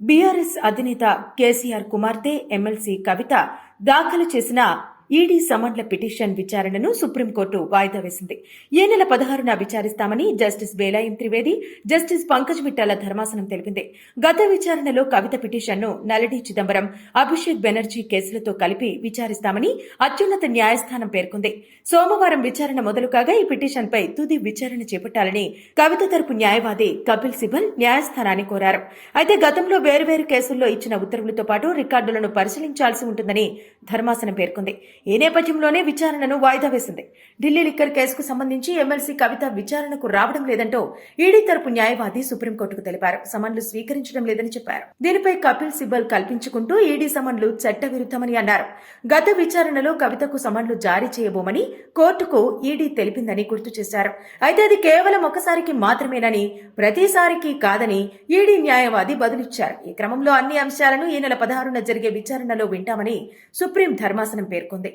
BRS అధినేత కేసీఆర్ కుమార్తె MLC కవిత దాఖలు చేసిన ఈడీ సమన్ల పిటిషన్ విచారణను సుప్రీంకోర్టు వాయిదా వేసింది. ఈ నెల 16న విచారిస్తామని జస్టిస్ బేలాయం త్రివేది, జస్టిస్ పంకజ్ మిట్టాల ధర్మాసనం తెలిపింది. గత విచారణలో కవిత పిటిషన్ను నళిని చిదంబరం, అభిషేక్ బెనర్జీ కేసులతో కలిపి విచారిస్తామని అత్యున్నత న్యాయస్థానం పేర్కొంది. సోమవారం విచారణ మొదలు కాగా ఈ పిటిషన్పై తుది విచారణ చేపట్టాలని కవిత తరపు న్యాయవాది కపిల్ సిబల్ న్యాయస్థానాన్ని కోరారు. అయితే గతంలో వేర్వేరు కేసుల్లో ఇచ్చిన ఉత్తర్వులతో పాటు రికార్డులను పరిశీలించాల్సి ఉంటుందని ధర్మాసనం పేర్కొంది. ఈ నేపథ్యంలోనే విచారణను వాయిదా వేసింది. ఢిల్లీ లిక్కర్ కేసుకు సంబంధించి ఎమ్మెల్సీ కవిత విచారణకు రావడం లేదంటూ ఈడీ తరపు న్యాయవాది సుప్రీంకోర్టుకు తెలిపారు. సమన్లు స్వీకరించడం లేదని చెప్పారు. దీనిపై కపిల్ సిబల్ కల్పించుకుంటూ ఈడీ సమన్లు చట్టవిరుద్ధమని అన్నారు. గత విచారణలో కవితకు సమన్లు జారీ చేయబోమని కోర్టుకు ఈడీ తెలిపిందని గుర్తు చేశారు. అయితే అది కేవలం ఒకసారికి మాత్రమేనని, ప్రతిసారికి కాదని ఈడీ న్యాయవాది బదులిచ్చారు. ఈ క్రమంలో అన్ని అంశాలను ఈ నెల 16న జరిగే విచారణలో వింటామని సుప్రీం ధర్మాసనం పేర్కొంది.